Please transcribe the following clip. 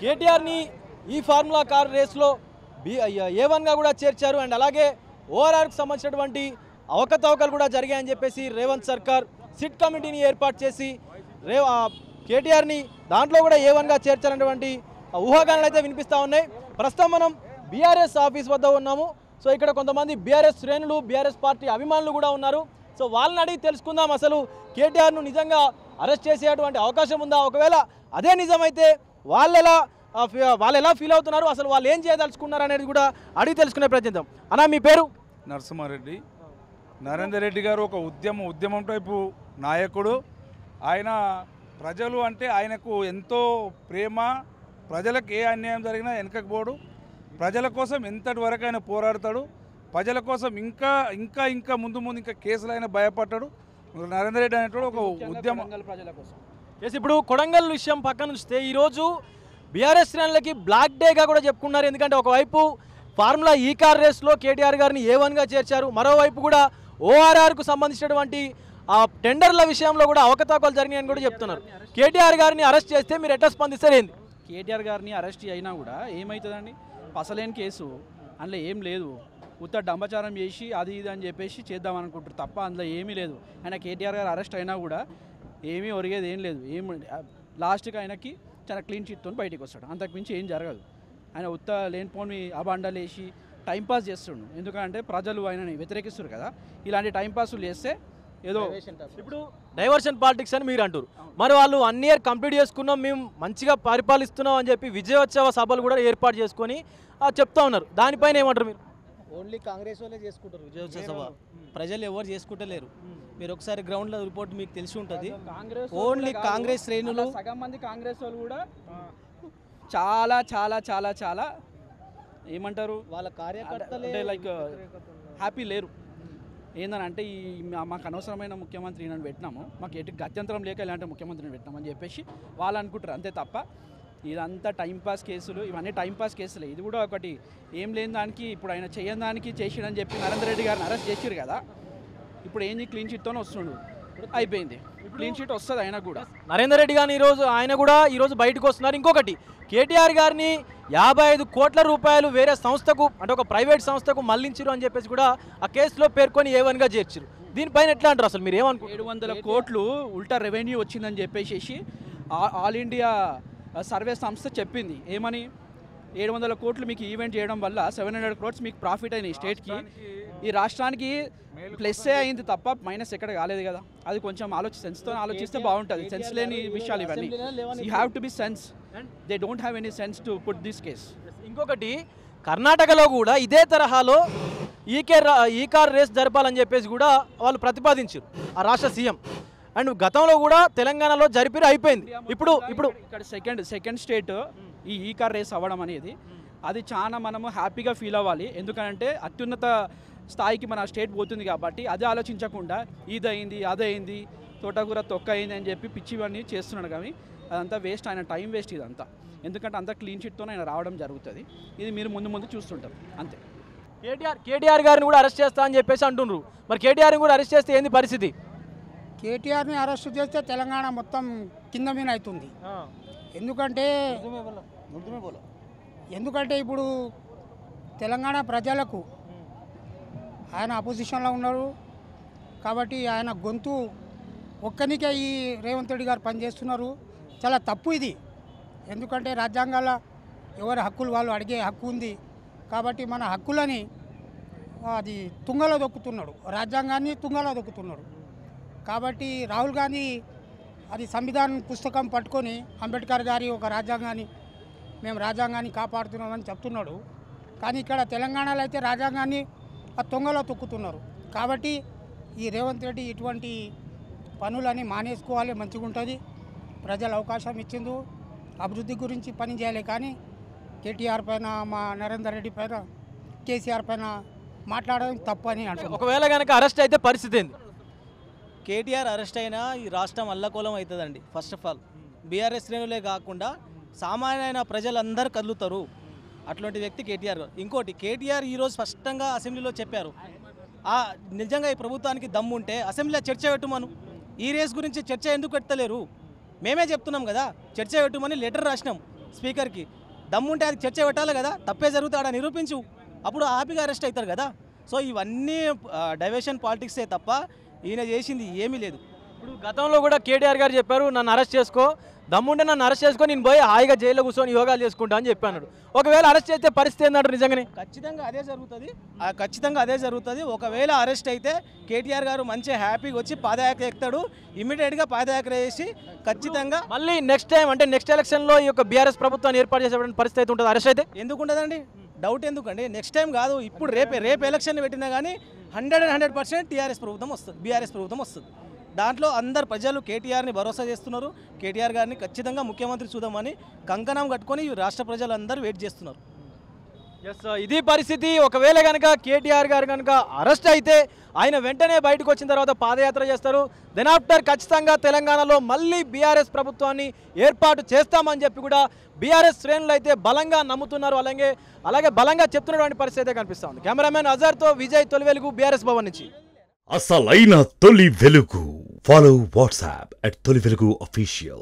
కేటీఆర్ని ఈ formula car రేస్లో A1గా కూడా చేర్చారు. అండ్ అలాగే ఓఆర్ఆర్కి సంబంధించినటువంటి అవకతవకలు కూడా జరిగాయని చెప్పేసి రేవంత్ సర్కార్ సిట్ కమిటీని ఏర్పాటు చేసి కేటీఆర్ని దాంట్లో కూడా A1గా చేర్చాలన్నటువంటి ఊహాగానాలు అయితే వినిపిస్తూ ఉన్నాయి. ప్రస్తుతం మనం బీఆర్ఎస్ ఆఫీస్ వద్ద ఉన్నాము. సో ఇక్కడ కొంతమంది బీఆర్ఎస్ శ్రేణులు, బీఆర్ఎస్ పార్టీ అభిమానులు కూడా ఉన్నారు. సో వాళ్ళని అడిగి తెలుసుకుందాం, అసలు కేటీఆర్ను నిజంగా అరెస్ట్ చేసేటువంటి అవకాశం ఉందా, ఒకవేళ అదే నిజమైతే వాళ్ళు ఎలా ఫీల్ అవుతున్నారు, అసలు వాళ్ళు ఏం చేయదలుచుకున్నారు అనేది కూడా అడిగి తెలుసుకునే ప్రయత్నిద్దాం. అన్న, మీ పేరు? నరసింహారెడ్డి. నరేందర్ రెడ్డి గారు ఒక ఉద్యమం టైపు నాయకుడు. ఆయన ప్రజలు అంటే ఆయనకు ఎంతో ప్రేమ. ప్రజలకు ఏ అన్యాయం జరిగినా వెనకపోడు. ప్రజల కోసం ఎంతటి వరకు ఆయన పోరాడతాడు. ప్రజల కోసం ఇంకా ఇంకా ఇంకా ముందు ఇంకా కేసులు అయినా భయపడ్డాడు. నరేందర్ రెడ్డి అనేటువంటి ఒక ఉద్యమం ప్రజల కోసం. ఇప్పుడు కొడంగల్ విషయం పక్కన ఉంచితే ఈరోజు బీఆర్ఎస్ శ్రేణులకి బ్లాక్ డేగా కూడా చెప్పుకున్నారు. ఎందుకంటే ఒకవైపు ఫార్ములా ఈ కార్ రేస్లో కేటీఆర్ గారిని A1గా చేర్చారు, మరోవైపు కూడా ఓఆర్ఆర్కు సంబంధించినటువంటి టెండర్ల విషయంలో కూడా అవకతవకలు జరిగినాయని కూడా చెప్తున్నారు. కేటీఆర్ గారిని అరెస్ట్ చేస్తే మీరు ఎట్లా స్పందిస్తారు? ఏంది? కేటీఆర్ గారిని అరెస్ట్ అయినా కూడా ఏమవుతుందండి? పసలేని కేసు, అందులో ఏం లేదు. ఉత్త డంబచారం చేసి అది ఇది అని చెప్పేసి చేద్దాం అనుకుంటారు తప్ప అందులో ఏమీ లేదు. ఆయన కేటీఆర్ గారు అరెస్ట్ అయినా కూడా ఏమీ ఒరిగేది ఏం లేదు. లాస్ట్కి ఆయనకి చాలా క్లీన్ చిట్తో బయటికి వస్తాడు, అంతకుమించి ఏం జరగదు. ఆయన ఉత్త లేనిపోని అబాండాలు వేసి టైంపాస్ చేస్తుండు. ఎందుకంటే ప్రజలు ఆయనని వ్యతిరేకిస్తారు కదా, ఇలాంటి టైంపాస్లు చేస్తే ఏదో ఇప్పుడు డైవర్షన్ పాలిటిక్స్ అని మీరు అంటారు. మరి వాళ్ళు 1 ఇయర్ కంప్లీట్ చేసుకున్నాం, మేము మంచిగా పరిపాలిస్తున్నాం అని చెప్పి విజయోత్సవ సభలు కూడా ఏర్పాటు చేసుకొని చెప్తా ఉన్నారు. దానిపైన ఏమంటారు మీరు? ఓన్లీ కాంగ్రెస్ వాళ్ళే చేసుకుంటారు విజయోత్సవ సభ, ప్రజలు ఎవరు చేసుకుంటలేరు. మీరు ఒకసారి గ్రౌండ్లో రిపోర్ట్ మీకు తెలిసి ఉంటుంది. ఓన్లీ కాంగ్రెస్ శ్రేణులు, సగం మంది కాంగ్రెస్ వాళ్ళు కూడా చాలా చాలా చాలా చాలా ఏమంటారు, వాళ్ళ కార్యకర్తలే అంటే లైక్ హ్యాపీ లేరు. ఏంటంటే మాకు అనవసరమైన ముఖ్యమంత్రి నన్ను పెట్టినాము, మాకు ఎటు గత్యంతరం లేక ఇలాంటి ముఖ్యమంత్రిని పెట్టినామని చెప్పేసి వాళ్ళు అనుకుంటారు, అంతే తప్ప ఇదంతా టైంపాస్ కేసులు, ఇవన్నీ టైంపాస్ కేసులే. ఇది కూడా ఒకటి ఏం లేని దానికి ఇప్పుడు ఆయన చేయని దానికి చేసిడని చెప్పి నరేందర్ రెడ్డి గారిని అరెస్ట్ చేసిరు కదా. ఇప్పుడు ఏంది, క్లీన్ చిట్తోనే వస్తుండు, అయిపోయింది. క్లీన్ చిట్ వస్తుంది ఆయన కూడా. నరేందర్ రెడ్డి గారిని ఆయన కూడా ఈరోజు బయటకు వస్తున్నారు. ఇంకొకటి, కేటీఆర్ గారిని 55 కోట్ల రూపాయలు వేరే సంస్థకు, అంటే ఒక ప్రైవేట్ సంస్థకు మళ్లించారు అని చెప్పేసి కూడా ఆ కేసులో పేర్కొని A1గా చేర్చారు. దీనిపైన ఎట్లా అంటారు అసలు, మీరు ఏమనుకుంటారు? 700 కోట్లు ఉల్టా రెవెన్యూ వచ్చిందని చెప్పేసి ఆల్ ఇండియా సర్వే సంస్థ చెప్పింది. ఏమని, 700 కోట్లు మీకు ఈవెంట్ చేయడం వల్ల 700 crores మీకు ప్రాఫిట్ అయినాయి స్టేట్కి. ఈ రాష్ట్రానికి ప్లస్సే అయింది తప్ప మైనస్ ఎక్కడ కాలేదు కదా. అది కొంచెం సెన్స్తో ఆలోచిస్తే బాగుంటుంది. సెన్స్ లేని విషయాలు ఇవన్నీ. You have to be sense. They don't have any sense to put this case. ఇంకొకటి, కర్ణాటకలో కూడా ఇదే తరహాలో ఈ కార్ రేస్ జరపాలని చెప్పేసి కూడా వాళ్ళు ప్రతిపాదించారు ఆ రాష్ట్ర సీఎం. అండ్ గతంలో కూడా తెలంగాణలో జరిపి అయిపోయింది. ఇప్పుడు ఇక్కడ సెకండ్ స్టేట్ ఈ కార్ రేస్ అవ్వడం అనేది అది చాలా మనము హ్యాపీగా ఫీల్ అవ్వాలి. ఎందుకంటే అత్యున్నత స్థాయికి మన స్టేట్ పోతుంది కాబట్టి అది ఆలోచించకుండా ఇదయింది అదయింది తోటకూర తొక్క అయింది అని చెప్పి పిచ్చివన్నీ చేస్తున్నాడు. కానీ అదంతా వేస్ట్, ఆయన టైం వేస్ట్ ఇదంతా. ఎందుకంటే అంతా క్లీన్ చిట్తో ఆయన రావడం జరుగుతుంది. ఇది మీరు ముందు చూస్తుంటారు అంతే. కేటీఆర్ గారిని కూడా అరెస్ట్ చేస్తా అని చెప్పేసి అంటున్నారు. మరి కేటీఆర్ని కూడా అరెస్ట్ చేస్తే ఏంది పరిస్థితి? కేటీఆర్ని అరెస్ట్ చేస్తే తెలంగాణ మొత్తం కింద మీద అవుతుంది. ఎందుకంటే ఇప్పుడు తెలంగాణ ప్రజలకు ఆయన అపోజిషన్లో ఉన్నారు కాబట్టి ఆయన గొంతు ఒక్కనికే ఈ రేవంత్ రెడ్డి గారు పనిచేస్తున్నారు. చాలా తప్పు ఇది. ఎందుకంటే రాజ్యాంగాల ఎవరి హక్కులు వాళ్ళు అడిగే హక్కు ఉంది కాబట్టి మన హక్కులని అది తుంగలో దొక్కుతున్నాడు, రాజ్యాంగాన్ని తుంగలో దొక్కుతున్నాడు. కాబట్టి రాహుల్ గాంధీ అది సంవిధానం పుస్తకం పట్టుకొని అంబేద్కర్ గారి ఒక రాజ్యాంగాన్ని, మేము రాజ్యాంగాన్ని కాపాడుతున్నామని చెప్తున్నాడు. కానీ ఇక్కడ తెలంగాణలో అయితే రాజ్యాంగాన్ని ఆ తొంగలో తొక్కుతున్నారు. కాబట్టి ఈ రేవంత్ రెడ్డి ఇటువంటి పనులని మానేసుకోవాలి, మంచిగా ఉంటుంది. ప్రజలు అవకాశం ఇచ్చిండు, అభివృద్ధి గురించి పని చేయాలి. కానీ కేటీఆర్ పైన, మా నరేందర్ రెడ్డి పైన, కేసీఆర్ పైన మాట్లాడడం తప్పని అంటున్నారు. ఒకవేళ కనుక అరెస్ట్ అయితే పరిస్థితి ఏంది? కేటీఆర్ అరెస్ట్ అయినా ఈ రాష్ట్రం అల్లకోలం అవుతుందండి. ఫస్ట్ ఆఫ్ ఆల్ బీఆర్ఎస్ శ్రేణులే కాకుండా సామాన్యమైన ప్రజలందరూ కదులుతారు. అట్లాంటి వ్యక్తి కేటీఆర్. ఇంకోటి, కేటీఆర్ ఈరోజు స్పష్టంగా అసెంబ్లీలో చెప్పారు, నిజంగా ఈ ప్రభుత్వానికి దమ్ముంటే అసెంబ్లీలో చర్చ పెట్టుమను. ఈ రేస్ గురించి చర్చ ఎందుకు పెట్టలేరు? మేమే చెప్తున్నాం కదా, చర్చ పెట్టుమని లెటర్ రాసినాం. స్పీకర్కి. దమ్ముంటే అది చర్చ పెట్టాలి కదా, తప్పే జరుగుతా ఆడ నిరూపించు, అప్పుడు హ్యాపీగా అరెస్ట్ అవుతారు కదా. సో ఇవన్నీ డైవర్షన్ పాలిటిక్సే తప్ప ఈయన చేసింది ఏమీ లేదు. ఇప్పుడు గతంలో కూడా కేటీఆర్ గారు చెప్పారు, నన్ను అరెస్ట్ చేసుకో, దమ్ముంటే నన్ను అరెస్ట్ చేసుకొని నేను పోయి హాయిగా జైల్లో కూర్చొని యోగాలు చేసుకుంటా అని చెప్పాను. ఒకవేళ అరెస్ట్ చేస్తే పరిస్థితి ఏంటంటారు నిజంగానే? ఖచ్చితంగా అదే జరుగుతుంది. ఒకవేళ అరెస్ట్ అయితే కేటీఆర్ గారు మంచి హ్యాపీగా వచ్చి పాదయాత్ర ఎక్కుతాడు, ఇమీడియట్గా పాదయాత్ర చేసి ఖచ్చితంగా మళ్ళీ నెక్స్ట్ టైం అంటే నెక్స్ట్ ఎలక్షన్లో ఈ యొక్క బీఆర్ఎస్ ప్రభుత్వాన్ని ఏర్పాటు చేసేటువంటి పరిస్థితి అయితే ఉంటుంది అరెస్ట్ అయితే? ఎందుకు ఉండదండి, డౌట్ ఎందుకండి? నెక్స్ట్ టైం కాదు, ఇప్పుడు రేపు ఎలక్షన్ పెట్టినా కానీ 100% టీఆర్ఎస్ ప్రభుత్వం వస్తుంది, బీఆర్ఎస్ ప్రభుత్వం వస్తుంది. దాంట్లో అందరు ప్రజలు కేటీఆర్ని భరోసా చేస్తున్నారు. కేటీఆర్ గారిని ఖచ్చితంగా ముఖ్యమంత్రి చూద్దామని కంకణం కట్టుకొని రాష్ట్ర ప్రజలందరూ వెయిట్ చేస్తున్నారు. ఎస్, ఇది పరిస్థితి. ఒకవేళ కనుక కేటీఆర్ గారు కనుక అరెస్ట్ అయితే ఆయన వెంటనే బయటకు వచ్చిన తర్వాత పాదయాత్ర చేస్తారు. దెన్ ఆఫ్టర్ ఖచ్చితంగా తెలంగాణలో మళ్ళీ బీఆర్ఎస్ ప్రభుత్వాన్ని ఏర్పాటు చేస్తామని చెప్పి కూడా బీఆర్ఎస్ శ్రేణులు అయితే బలంగా నమ్ముతున్నారు, అలాగే బలంగా చెప్తున్నటువంటి పరిస్థితి అయితే కనిపిస్తూ ఉంది. కెమెరామెన్ అజర్తో విజయ్, తొలి వెలుగు, బీఆర్ఎస్ భవన్ నుంచి. అసలైన తొలి వెలుగు. ఫాలో వాట్సాప్ @తొలి వెలుగు official.